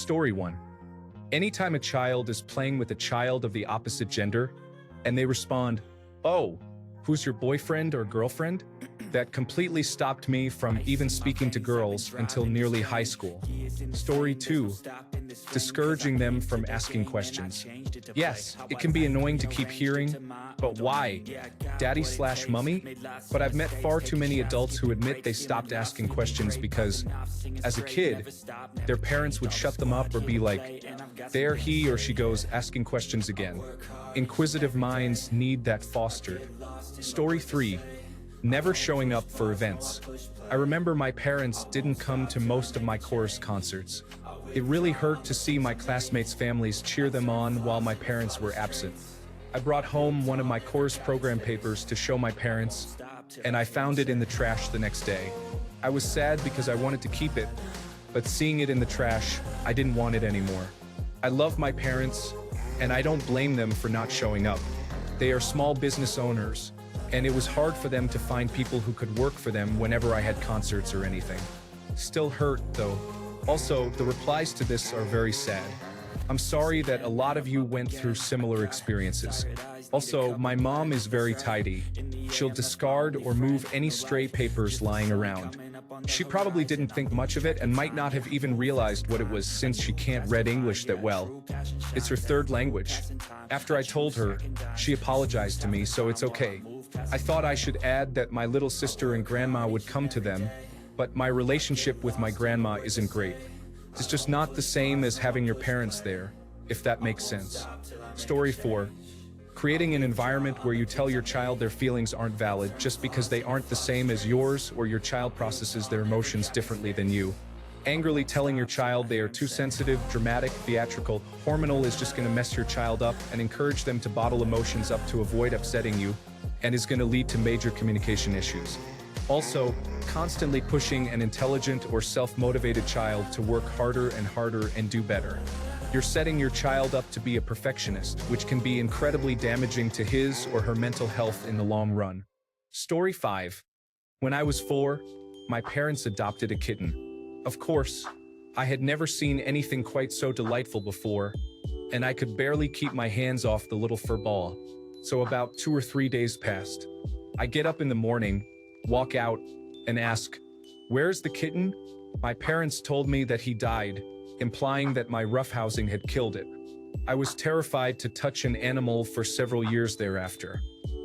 Story 1. Anytime a child is playing with a child of the opposite gender, and they respond, "Oh, who's your boyfriend or girlfriend?" that completely stopped me from even speaking to girls until nearly high school. Story 2. Discouraging them from asking questions. Yes, it can be annoying to keep hearing, "But why? Daddy/mummy?" But I've met far too many adults who admit they stopped asking questions because, as a kid, their parents would shut them up or be like, "There he or she goes asking questions again." Inquisitive minds need that fostered. Story 3. Never showing up for events. I remember my parents didn't come to most of my chorus concerts. It really hurt to see my classmates' families cheer them on while my parents were absent. I brought home one of my chorus program papers to show my parents, and I found it in the trash the next day. I was sad because I wanted to keep it, but seeing it in the trash, I didn't want it anymore. I love my parents, and I don't blame them for not showing up. They are small business owners, and it was hard for them to find people who could work for them whenever I had concerts or anything. Still hurt, though. Also, the replies to this are very sad. I'm sorry that a lot of you went through similar experiences. Also, my mom is very tidy. She'll discard or move any stray papers lying around. She probably didn't think much of it and might not have even realized what it was since she can't read English that well. It's her third language. After I told her, she apologized to me, so it's okay. I thought I should add that my little sister and grandma would come to them, but my relationship with my grandma isn't great. It's just not the same as having your parents there, if that makes sense. Story 4. Creating an environment where you tell your child their feelings aren't valid just because they aren't the same as yours or your child processes their emotions differently than you. Angrily telling your child they are too sensitive, dramatic, theatrical, hormonal is just going to mess your child up and encourage them to bottle emotions up to avoid upsetting you, and is going to lead to major communication issues. Also, constantly pushing an intelligent or self-motivated child to work harder and harder and do better. You're setting your child up to be a perfectionist, which can be incredibly damaging to his or her mental health in the long run. Story 5. When I was 4, my parents adopted a kitten. Of course, I had never seen anything quite so delightful before, and I could barely keep my hands off the little fur ball. So about 2 or 3 days passed. I get up in the morning, walk out, and ask, "Where's the kitten?" My parents told me that he died, implying that my roughhousing had killed it. I was terrified to touch an animal for several years thereafter.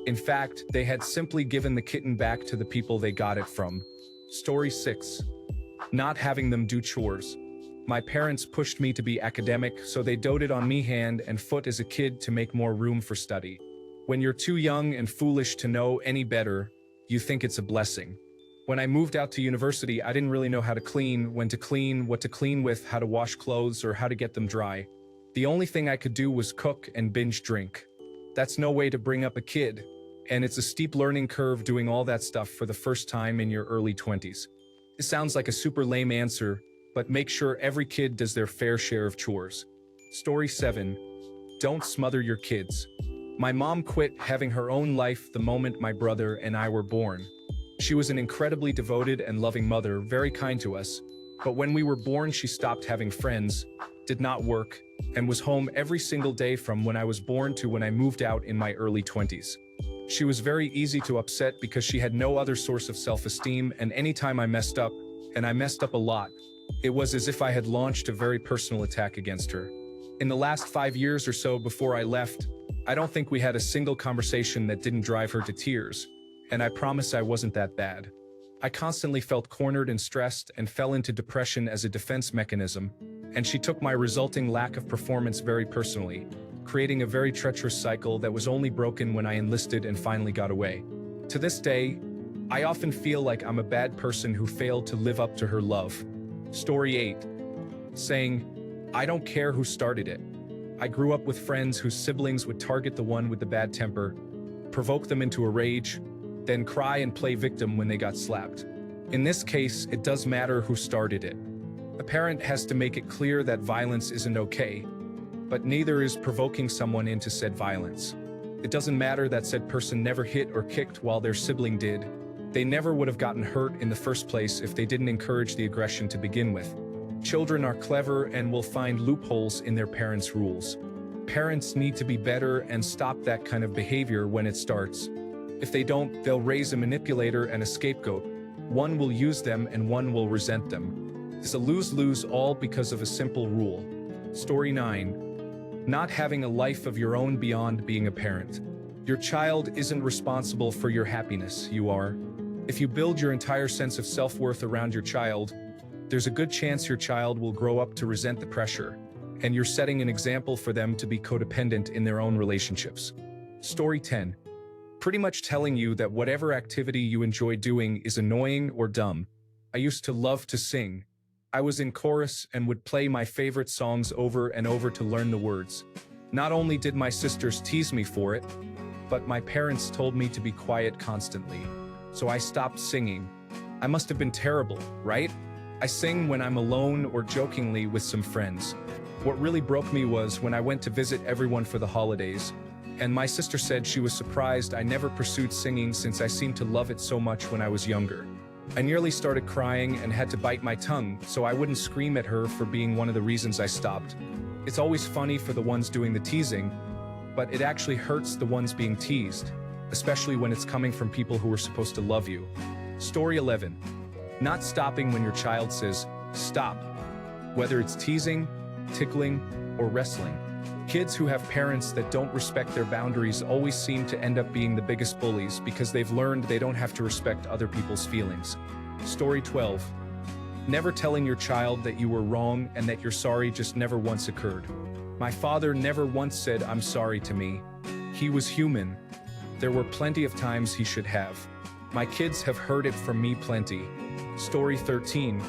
In fact, they had simply given the kitten back to the people they got it from. Story 6. Not having them do chores. My parents pushed me to be academic, so they doted on me hand and foot as a kid to make more room for study. When you're too young and foolish to know any better, you think it's a blessing. When I moved out to university, I didn't really know how to clean, when to clean, what to clean with, how to wash clothes, or how to get them dry. The only thing I could do was cook and binge drink. That's no way to bring up a kid, and it's a steep learning curve doing all that stuff for the first time in your early 20s. It sounds like a super lame answer, but make sure every kid does their fair share of chores. Story 7. Don't smother your kids. My mom quit having her own life the moment my brother and I were born. She was an incredibly devoted and loving mother, very kind to us, but when we were born she stopped having friends, did not work, and was home every single day from when I was born to when I moved out in my early 20s. She was very easy to upset because she had no other source of self-esteem, and anytime I messed up, and I messed up a lot, it was as if I had launched a very personal attack against her. In the last 5 years or so before I left, I don't think we had a single conversation that didn't drive her to tears, and I promise I wasn't that bad. I constantly felt cornered and stressed and fell into depression as a defense mechanism, and she took my resulting lack of performance very personally, creating a very treacherous cycle that was only broken when I enlisted and finally got away. To this day, I often feel like I'm a bad person who failed to live up to her love. Story 8. Saying, "I don't care who started it." I grew up with friends whose siblings would target the one with the bad temper, provoke them into a rage, then cry and play victim when they got slapped. In this case, it does matter who started it. A parent has to make it clear that violence isn't okay, but neither is provoking someone into said violence. It doesn't matter that said person never hit or kicked while their sibling did. They never would have gotten hurt in the first place if they didn't encourage the aggression to begin with. Children are clever and will find loopholes in their parents' rules. Parents need to be better and stop that kind of behavior when it starts. If they don't, they'll raise a manipulator and a scapegoat. One will use them and one will resent them. It's a lose-lose, all because of a simple rule. Story 9. Not having a life of your own beyond being a parent. Your child isn't responsible for your happiness, you are. If you build your entire sense of self-worth around your child, there's a good chance your child will grow up to resent the pressure, and you're setting an example for them to be codependent in their own relationships. Story 10. Pretty much telling you that whatever activity you enjoy doing is annoying or dumb. I used to love to sing. I was in chorus and would play my favorite songs over and over to learn the words. Not only did my sisters tease me for it, but my parents told me to be quiet constantly. So I stopped singing. I must have been terrible, right? I sing when I'm alone or jokingly with some friends. What really broke me was when I went to visit everyone for the holidays, and my sister said she was surprised I never pursued singing since I seemed to love it so much when I was younger. I nearly started crying and had to bite my tongue so I wouldn't scream at her for being one of the reasons I stopped. It's always funny for the ones doing the teasing, but it actually hurts the ones being teased, especially when it's coming from people who are supposed to love you. Story 11. Not stopping when your child says, stop. Whether it's teasing, tickling, or wrestling. Kids who have parents that don't respect their boundaries always seem to end up being the biggest bullies because they've learned they don't have to respect other people's feelings. Story 12. Never telling your child that you were wrong and that you're sorry just never once occurred. My father never once said I'm sorry to me. He was human. There were plenty of times he should have. My kids have heard it from me plenty. Story 13.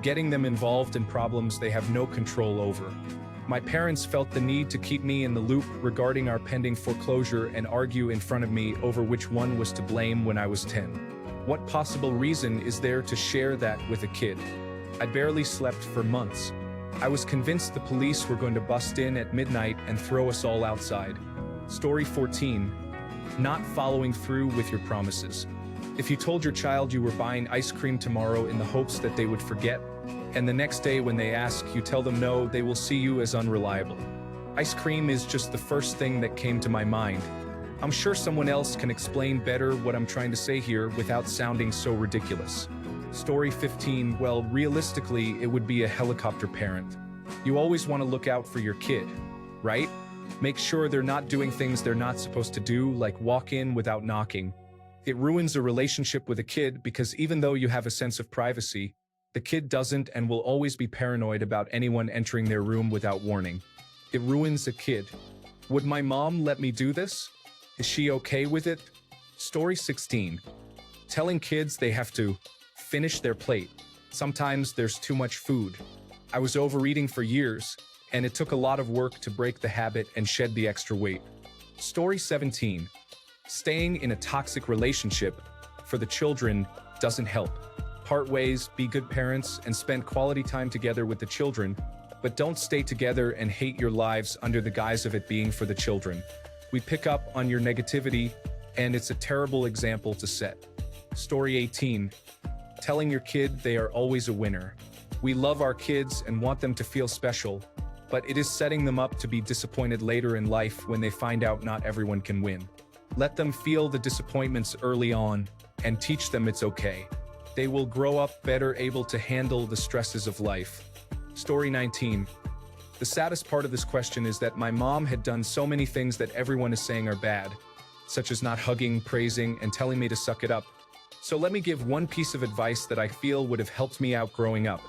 Getting them involved in problems they have no control over. My parents felt the need to keep me in the loop regarding our pending foreclosure and argue in front of me over which one was to blame when I was 10. What possible reason is there to share that with a kid? I barely slept for months. I was convinced the police were going to bust in at midnight and throw us all outside. Story 14. Not following through with your promises. If you told your child you were buying ice cream tomorrow in the hopes that they would forget, and the next day when they ask, you tell them no, they will see you as unreliable. Ice cream is just the first thing that came to my mind. I'm sure someone else can explain better what I'm trying to say here without sounding so ridiculous. Story 15. Well, realistically, it would be a helicopter parent. You always want to look out for your kid, right? Make sure they're not doing things they're not supposed to do, like walk in without knocking. It ruins a relationship with a kid because even though you have a sense of privacy, the kid doesn't and will always be paranoid about anyone entering their room without warning. It ruins a kid. Would my mom let me do this? Is she okay with it? Story 16. Telling kids they have to finish their plate. Sometimes there's too much food. I was overeating for years, and it took a lot of work to break the habit and shed the extra weight. Story 17. Staying in a toxic relationship for the children doesn't help. Part ways, be good parents, and spend quality time together with the children, but don't stay together and hate your lives under the guise of it being for the children. We pick up on your negativity, and it's a terrible example to set. Story 18. Telling your kid they are always a winner. We love our kids and want them to feel special, but it is setting them up to be disappointed later in life when they find out not everyone can win. Let them feel the disappointments early on and teach them it's okay. They will grow up better able to handle the stresses of life. Story 19. The saddest part of this question is that my mom had done so many things that everyone is saying are bad, such as not hugging, praising, and telling me to suck it up. So let me give one piece of advice that I feel would have helped me out growing up.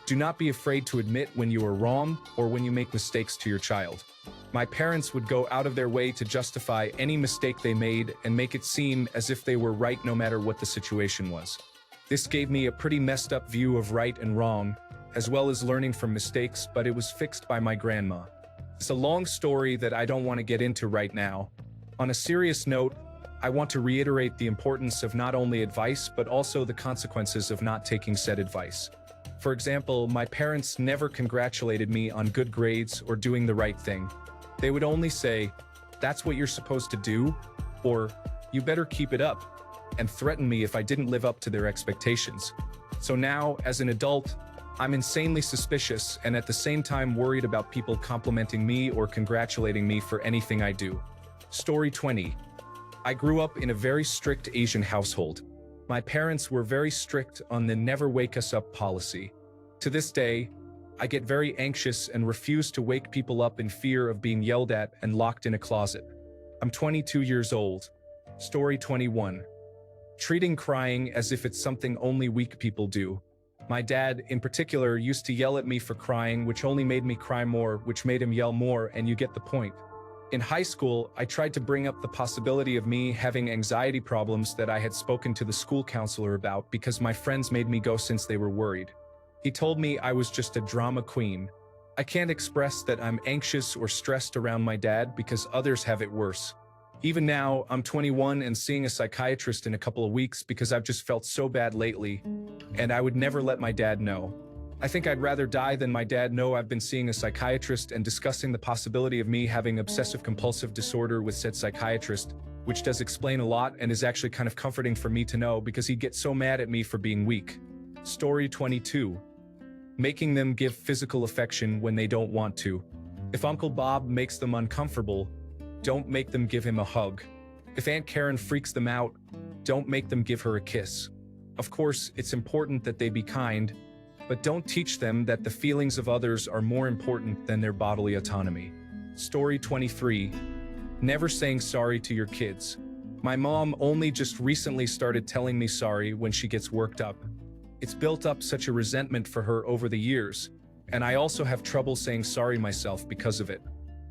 Do not be afraid to admit when you are wrong or when you make mistakes to your child. My parents would go out of their way to justify any mistake they made and make it seem as if they were right no matter what the situation was. This gave me a pretty messed up view of right and wrong, as well as learning from mistakes, but it was fixed by my grandma. It's a long story that I don't want to get into right now. On a serious note, I want to reiterate the importance of not only advice, but also the consequences of not taking said advice. For example, my parents never congratulated me on good grades or doing the right thing. They would only say, "That's what you're supposed to do," or "You better keep it up," and threaten me if I didn't live up to their expectations. So now, as an adult, I'm insanely suspicious and at the same time worried about people complimenting me or congratulating me for anything I do. Story 20. I grew up in a very strict Asian household. My parents were very strict on the never wake us up policy. To this day, I get very anxious and refuse to wake people up in fear of being yelled at and locked in a closet. I'm 22 years old. Story 21. Treating crying as if it's something only weak people do. My dad, in particular, used to yell at me for crying, which only made me cry more, which made him yell more, and you get the point. In high school, I tried to bring up the possibility of me having anxiety problems that I had spoken to the school counselor about because my friends made me go since they were worried. He told me I was just a drama queen. I can't express that I'm anxious or stressed around my dad because others have it worse. Even now, I'm 21 and seeing a psychiatrist in a couple of weeks because I've just felt so bad lately, and I would never let my dad know. I think I'd rather die than my dad know I've been seeing a psychiatrist and discussing the possibility of me having obsessive-compulsive disorder with said psychiatrist, which does explain a lot and is actually kind of comforting for me to know because he'd get so mad at me for being weak. Story 22. Making them give physical affection when they don't want to. If Uncle Bob makes them uncomfortable, don't make them give him a hug. If Aunt Karen freaks them out, don't make them give her a kiss. Of course, it's important that they be kind, but don't teach them that the feelings of others are more important than their bodily autonomy. Story 23. Never saying sorry to your kids. My mom only just recently started telling me sorry when she gets worked up. It's built up such a resentment for her over the years, and I also have trouble saying sorry myself because of it.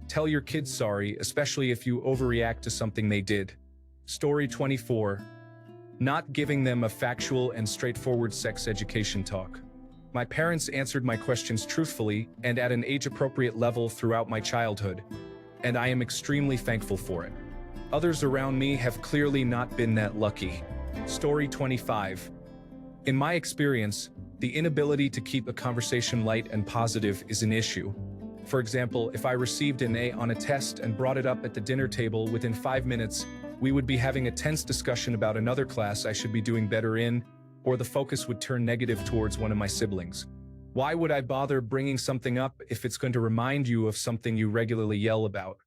Tell your kids sorry, especially if you overreact to something they did. Story 24. Not giving them a factual and straightforward sex education talk. My parents answered my questions truthfully and at an age-appropriate level throughout my childhood, and I am extremely thankful for it. Others around me have clearly not been that lucky. Story 25. In my experience, the inability to keep a conversation light and positive is an issue. For example, if I received an A on a test and brought it up at the dinner table within 5 minutes, we would be having a tense discussion about another class I should be doing better in, or the focus would turn negative towards one of my siblings. Why would I bother bringing something up if it's going to remind you of something you regularly yell about?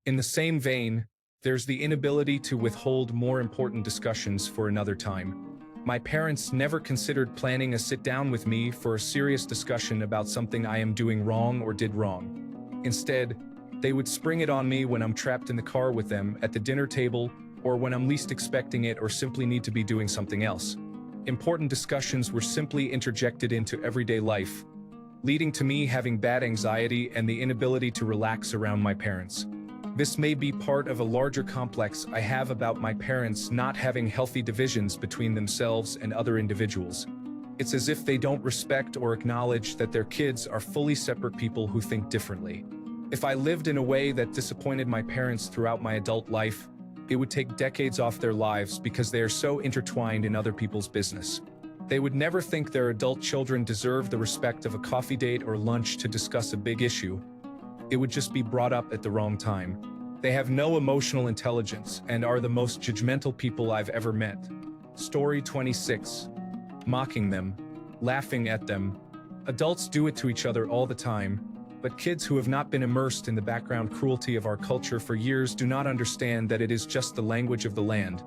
In the same vein, there's the inability to withhold more important discussions for another time. My parents never considered planning a sit-down with me for a serious discussion about something I am doing wrong or did wrong. Instead, they would spring it on me when I'm trapped in the car with them, at the dinner table, or when I'm least expecting it or simply need to be doing something else. Important discussions were simply interjected into everyday life, leading to me having bad anxiety and the inability to relax around my parents. This may be part of a larger complex I have about my parents not having healthy divisions between themselves and other individuals. It's as if they don't respect or acknowledge that their kids are fully separate people who think differently. If I lived in a way that disappointed my parents throughout my adult life, it would take decades off their lives because they are so intertwined in other people's business. They would never think their adult children deserve the respect of a coffee date or lunch to discuss a big issue. It would just be brought up at the wrong time. They have no emotional intelligence and are the most judgmental people I've ever met. Story 26. Mocking them, laughing at them. Adults do it to each other all the time, but kids who have not been immersed in the background cruelty of our culture for years do not understand that it is just the language of the land,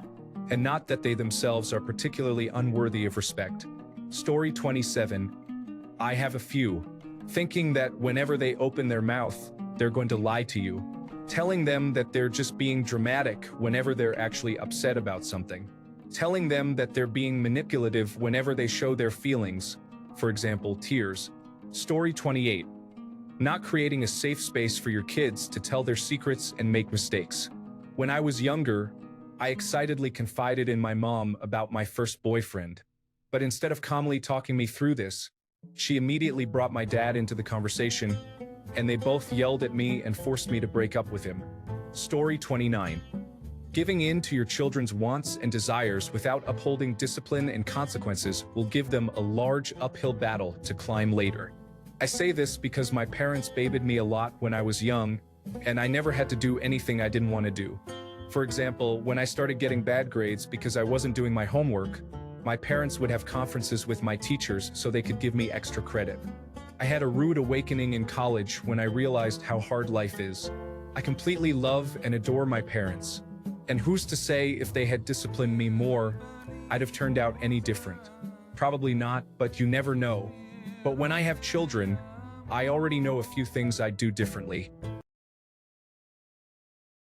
and not that they themselves are particularly unworthy of respect. Story 27. I have a few. Thinking that whenever they open their mouth, they're going to lie to you. Telling them that they're just being dramatic whenever they're actually upset about something. Telling them that they're being manipulative whenever they show their feelings, for example, tears. Story 28. Not creating a safe space for your kids to tell their secrets and make mistakes. When I was younger, I excitedly confided in my mom about my first boyfriend. But instead of calmly talking me through this, she immediately brought my dad into the conversation, and they both yelled at me and forced me to break up with him. Story 29. Giving in to your children's wants and desires without upholding discipline and consequences will give them a large uphill battle to climb later. I say this because my parents babied me a lot when I was young, and I never had to do anything I didn't want to do. For example, when I started getting bad grades because I wasn't doing my homework, My parents would have conferences with my teachers so they could give me extra credit. I had a rude awakening in college when I realized how hard life is. I completely love and adore my parents. And who's to say if they had disciplined me more, I'd have turned out any different? Probably not, but you never know. But when I have children, I already know a few things I'd do differently.